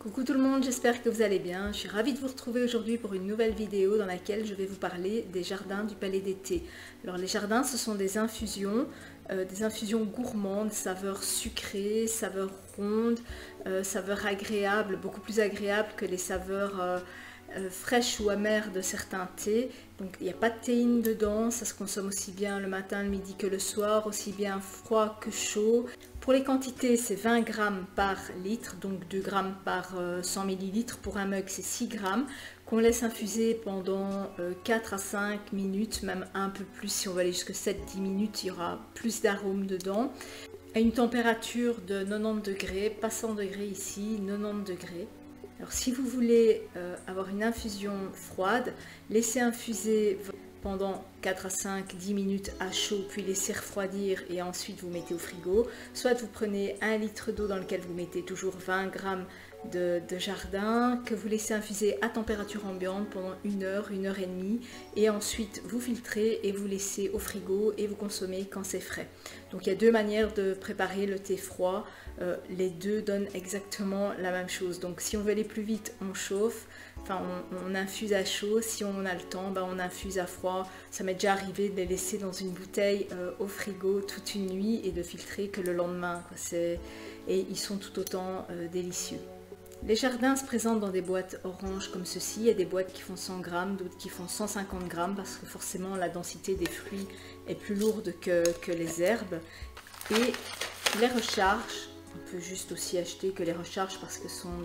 Coucou tout le monde, j'espère que vous allez bien. Je suis ravie de vous retrouver aujourd'hui pour une nouvelle vidéo dans laquelle je vais vous parler des jardins du Palais d'été. Alors les jardins, ce sont des infusions gourmandes, saveurs sucrées, saveurs rondes, saveurs agréables, beaucoup plus agréables que les saveurs fraîches ou amères de certains thés. Donc il n'y a pas de théine dedans, ça se consomme aussi bien le matin, le midi que le soir, aussi bien froid que chaud. Pour les quantités, c'est 20 grammes par litre, donc 2 grammes par 100 millilitres. Pour un mug, c'est 6 grammes qu'on laisse infuser pendant 4 à 5 minutes, même un peu plus. Si on va aller jusqu'à 7-10 minutes, il y aura plus d'arômes dedans. À une température de 90 degrés, pas 100 degrés ici, 90 degrés. Alors si vous voulez avoir une infusion froide, laissez infuser pendant 4 à 5, 10 minutes à chaud, puis laissez refroidir et ensuite vous mettez au frigo. Soit vous prenez 1 litre d'eau dans lequel vous mettez toujours 20 grammes de jardin, que vous laissez infuser à température ambiante pendant 1 heure et demie, et ensuite vous filtrez et vous laissez au frigo et vous consommez quand c'est frais. Donc il y a deux manières de préparer le thé froid, les deux donnent exactement la même chose. Donc si on veut aller plus vite, on chauffe, on infuse à chaud. Si on a le temps, on infuse à froid. Ça m'est déjà arrivé de les laisser dans une bouteille au frigo toute une nuit et de filtrer que le lendemain, et ils sont tout autant délicieux. Les jardins se présentent dans des boîtes oranges comme ceci. Il y a des boîtes qui font 100 grammes, d'autres qui font 150 grammes parce que forcément la densité des fruits est plus lourde que les herbes. Et les recharges, on peut juste aussi acheter que les recharges parce que ce sont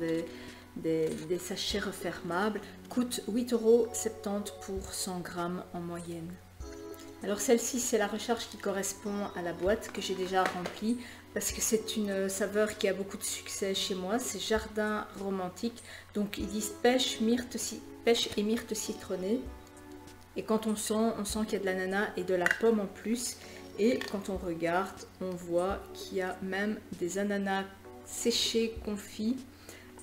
des sachets refermables, coûtent 8,70 € pour 100 grammes en moyenne. Alors celle-ci, c'est la recharge qui correspond à la boîte que j'ai déjà remplie parce que c'est une saveur qui a beaucoup de succès chez moi. C'est Jardin Romantique, donc ils disent pêche et myrte citronnée. Et quand on sent qu'il y a de l'ananas et de la pomme en plus. Et quand on regarde, on voit qu'il y a même des ananas séchés, confits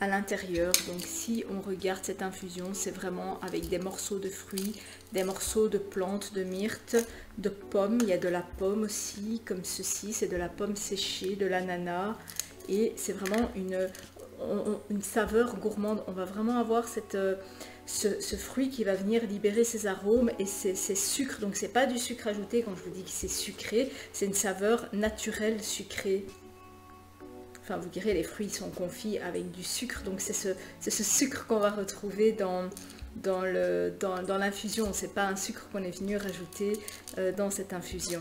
à l'intérieur. Donc si on regarde cette infusion, c'est vraiment avec des morceaux de fruits, des morceaux de plantes, de myrte, de pommes. Il y a de la pomme aussi, comme ceci, c'est de la pomme séchée, de l'ananas. Et c'est vraiment une saveur gourmande. On va vraiment avoir ce fruit qui va venir libérer ses arômes et ses sucres. Donc c'est pas du sucre ajouté quand je vous dis que c'est sucré, c'est une saveur naturelle sucrée. Enfin vous direz, les fruits sont confits avec du sucre, donc c'est ce sucre qu'on va retrouver dans l'infusion. C'est pas un sucre qu'on est venu rajouter dans cette infusion.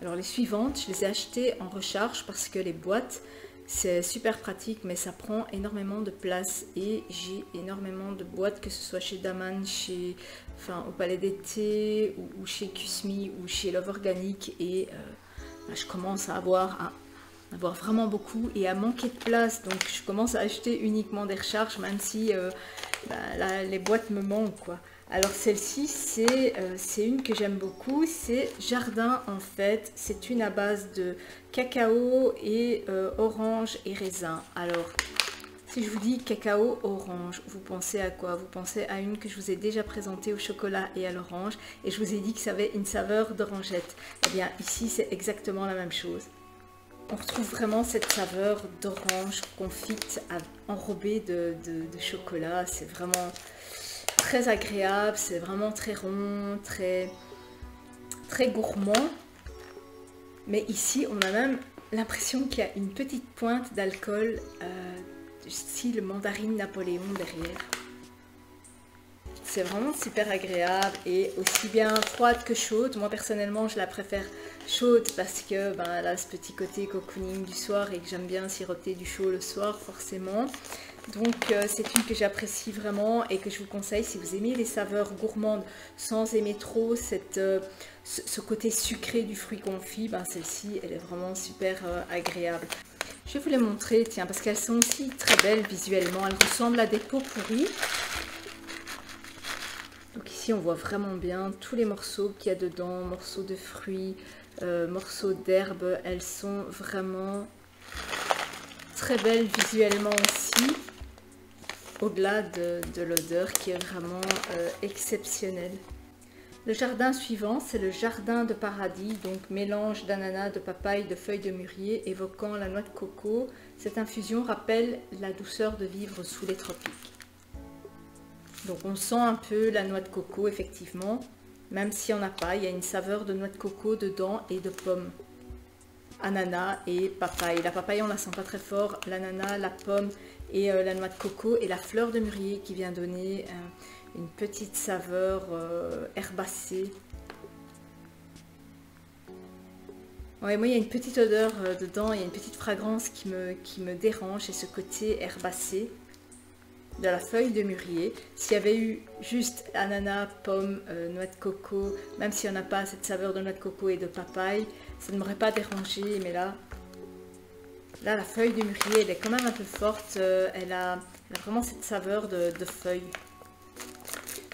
Alors les suivantes, je les ai achetées en recharge parce que les boîtes, c'est super pratique, mais ça prend énormément de place et j'ai énormément de boîtes, que ce soit chez Daman, au Palais d'été, ou chez Kusmi, ou chez Love Organic, et je commence à avoir vraiment beaucoup et à manquer de place, donc je commence à acheter uniquement des recharges, même si les boîtes me manquent, quoi. Alors celle-ci, c'est une que j'aime beaucoup, c'est Jardin en fait, c'est une à base de cacao et orange et raisin. Alors, si je vous dis cacao orange, vous pensez à quoi? Vous pensez à une que je vous ai déjà présentée au chocolat et à l'orange, et je vous ai dit que ça avait une saveur d'orangette. Eh bien ici, c'est exactement la même chose. On retrouve vraiment cette saveur d'orange confite enrobée de chocolat, c'est vraiment très agréable, c'est vraiment très rond, très gourmand. Mais ici, on a même l'impression qu'il y a une petite pointe d'alcool du style mandarine Napoléon derrière. C'est vraiment super agréable et aussi bien froide que chaude. Moi personnellement, je la préfère chaude parce que elle a ce petit côté cocooning du soir et que j'aime bien siroter du chaud le soir forcément. Donc c'est une que j'apprécie vraiment et que je vous conseille si vous aimez les saveurs gourmandes sans aimer trop ce côté sucré du fruit confit. Celle-ci, elle est vraiment super agréable. Je vais vous les montrer, tiens, parce qu'elles sont aussi très belles visuellement. Elles ressemblent à des pots pourris. Donc ici, on voit vraiment bien tous les morceaux qu'il y a dedans, morceaux de fruits, morceaux d'herbes. Elles sont vraiment très belles visuellement aussi. Au-delà de l'odeur qui est vraiment exceptionnelle. Le jardin suivant, c'est le jardin de paradis, donc mélange d'ananas, de papaye, de feuilles de mûrier, évoquant la noix de coco. Cette infusion rappelle la douceur de vivre sous les tropiques. Donc on sent un peu la noix de coco, effectivement, même s'il n'y en a pas, il y a une saveur de noix de coco dedans et de pommes. Ananas et papaye. La papaye, on la sent pas très fort, l'ananas, la pomme et la noix de coco et la fleur de mûrier qui vient donner une petite saveur herbacée. Ouais, moi il y a une petite odeur dedans, il y a une petite fragrance qui me dérange, c'est ce côté herbacé de la feuille de mûrier. S'il y avait eu juste ananas, pomme, noix de coco, même s'il n'y en a pas cette saveur de noix de coco et de papaye, ça ne m'aurait pas dérangé, mais là la feuille de mûrier, elle est quand même un peu forte, elle a vraiment cette saveur de feuille.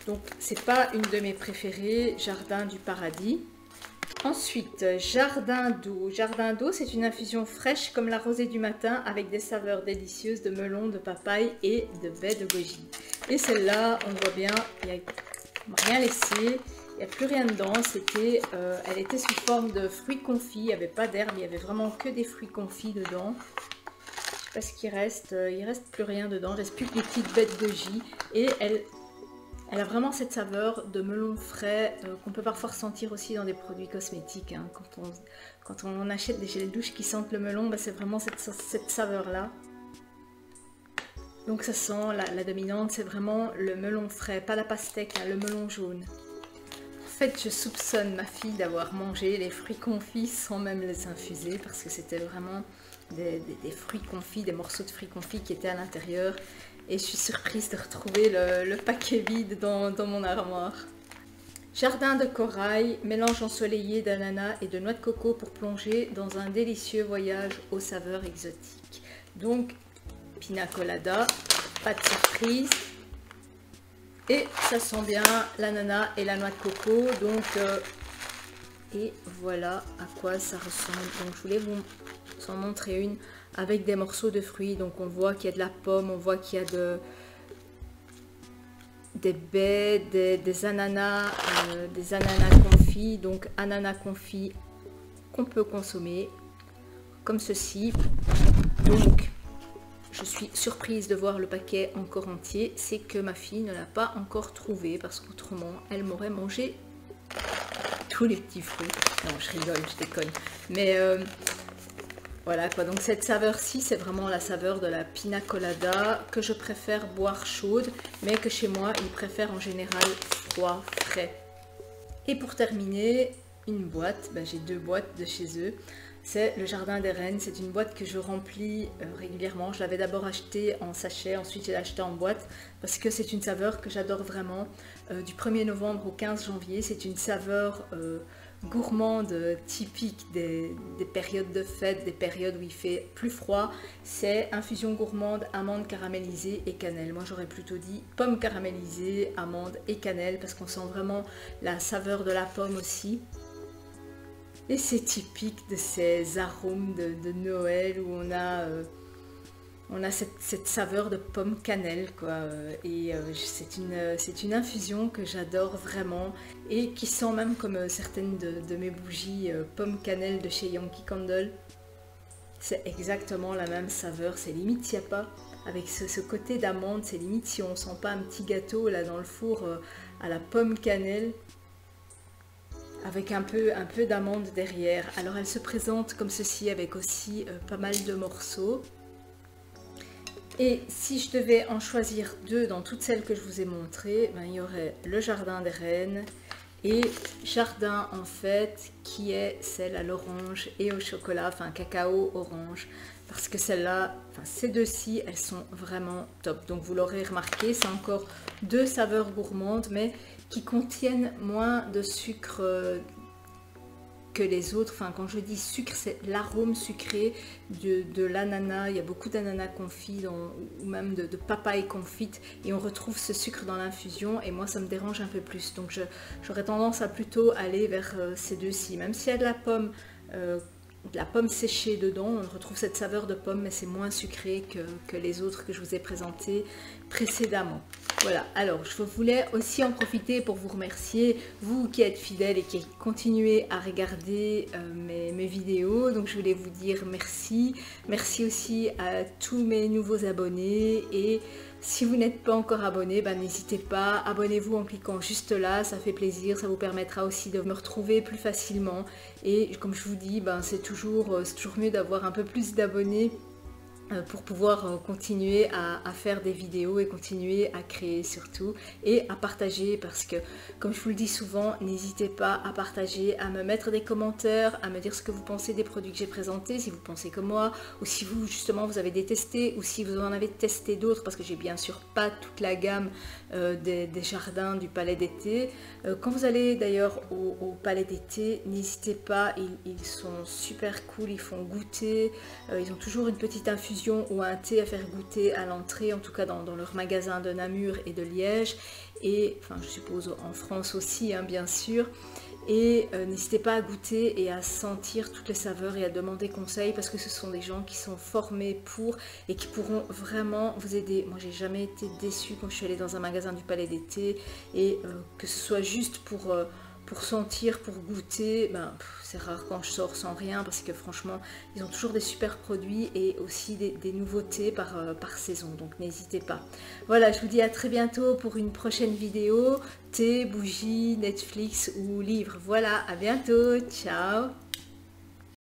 Donc c'est pas une de mes préférées, jardin du paradis. Ensuite, jardin d'eau. Jardin d'eau, c'est une infusion fraîche comme la rosée du matin avec des saveurs délicieuses de melon, de papaye et de baie de goji. Et celle-là, on voit bien, il n'y a rien laissé, il n'y a plus rien dedans. Elle était sous forme de fruits confits, il n'y avait pas d'herbe, il n'y avait vraiment que des fruits confits dedans. Je sais pas ce qu'il reste, il reste plus rien dedans, il ne reste plus que des petites baies de goji. Et elle a vraiment cette saveur de melon frais qu'on peut parfois ressentir aussi dans des produits cosmétiques. Hein. Quand on achète des gels douche qui sentent le melon, bah, c'est vraiment cette saveur-là. Donc ça sent, la dominante, c'est vraiment le melon frais, pas la pastèque, hein, le melon jaune. En fait, je soupçonne ma fille d'avoir mangé les fruits confits sans même les infuser parce que c'était vraiment des fruits confits, des morceaux de fruits confits qui étaient à l'intérieur. Et je suis surprise de retrouver le paquet vide dans mon armoire. Jardin de corail, mélange ensoleillé d'ananas et de noix de coco pour plonger dans un délicieux voyage aux saveurs exotiques. Donc, pina colada, pas de surprise. Et ça sent bien l'ananas et la noix de coco. Donc, et voilà à quoi ça ressemble. Donc, je voulais vous en montrer une avec des morceaux de fruits. Donc on voit qu'il y a de la pomme, on voit qu'il y a des baies, des ananas confits. Donc ananas confits qu'on peut consommer comme ceci. Donc je suis surprise de voir le paquet encore entier. C'est que ma fille ne l'a pas encore trouvé parce qu'autrement elle m'aurait mangé tous les petits fruits. Non, je rigole, je déconne. Mais voilà quoi, donc cette saveur-ci, c'est vraiment la saveur de la pina colada que je préfère boire chaude, mais que chez moi, ils préfèrent en général froid, frais. Et pour terminer, une boîte, j'ai 2 boîtes de chez eux. C'est le Jardin des Reines, c'est une boîte que je remplis régulièrement. Je l'avais d'abord acheté en sachet, ensuite j'ai acheté en boîte parce que c'est une saveur que j'adore vraiment. Du 1er novembre au 15 janvier, c'est une saveur gourmande typique des périodes de fête, des périodes où il fait plus froid. C'est infusion gourmande, amandes caramélisées et cannelle. Moi j'aurais plutôt dit pommes caramélisées, amandes et cannelle parce qu'on sent vraiment la saveur de la pomme aussi. Et c'est typique de ces arômes de Noël où on a cette saveur de pomme cannelle quoi. Et c'est une infusion que j'adore vraiment et qui sent même comme certaines de mes bougies pomme cannelle de chez Yankee Candle. C'est exactement la même saveur, c'est limite s'il n'y a pas, avec ce côté d'amande, c'est limite si on sent pas un petit gâteau là dans le four à la pomme cannelle. Avec un peu d'amande derrière. Alors elle se présente comme ceci avec aussi pas mal de morceaux. Et si je devais en choisir 2 dans toutes celles que je vous ai montrées, il y aurait le Jardin des Reines et Jardin en fait qui est celle à l'orange et au chocolat, enfin cacao orange. Parce que celle-là, ces deux-ci, elles sont vraiment top. Donc vous l'aurez remarqué, c'est encore 2 saveurs gourmandes, mais qui contiennent moins de sucre que les autres. Enfin, quand je dis sucre, c'est l'arôme sucré de l'ananas. Il y a beaucoup d'ananas confits ou même de papaye confite et on retrouve ce sucre dans l'infusion et moi ça me dérange un peu plus. Donc j'aurais tendance à plutôt aller vers ces deux-ci. Même s'il y a de la pomme séchée dedans, on retrouve cette saveur de pomme mais c'est moins sucré que les autres que je vous ai présentés précédemment. Voilà, alors je voulais aussi en profiter pour vous remercier, vous qui êtes fidèles et qui continuez à regarder mes vidéos. Donc je voulais vous dire merci. Merci aussi à tous mes nouveaux abonnés. Et si vous n'êtes pas encore abonné, n'hésitez pas, abonnez-vous en cliquant juste là, ça fait plaisir, ça vous permettra aussi de me retrouver plus facilement. Et comme je vous dis, c'est toujours mieux d'avoir un peu plus d'abonnés pour pouvoir continuer à faire des vidéos et continuer à créer surtout et à partager, parce que comme je vous le dis souvent, n'hésitez pas à partager, à me mettre des commentaires, à me dire ce que vous pensez des produits que j'ai présentés, si vous pensez comme moi, ou si vous justement vous avez détesté, ou si vous en avez testé d'autres, parce que j'ai bien sûr pas toute la gamme des jardins du palais d'été. Quand vous allez d'ailleurs au palais d'été, n'hésitez pas, ils sont super cool, ils font goûter, ils ont toujours une petite infusion ou un thé à faire goûter à l'entrée, en tout cas dans leur magasin de Namur et de Liège, et enfin je suppose en France aussi bien sûr. Et n'hésitez pas à goûter et à sentir toutes les saveurs et à demander conseil, parce que ce sont des gens qui sont formés pour et qui pourront vraiment vous aider. Moi j'ai jamais été déçue quand je suis allée dans un magasin du Palais d'été, et que ce soit juste pour sentir, pour goûter, c'est rare quand je sors sans rien, parce que franchement ils ont toujours des super produits et aussi des nouveautés par saison, donc n'hésitez pas. Voilà, je vous dis à très bientôt pour une prochaine vidéo, thé, bougie, Netflix ou livre. Voilà, à bientôt, ciao.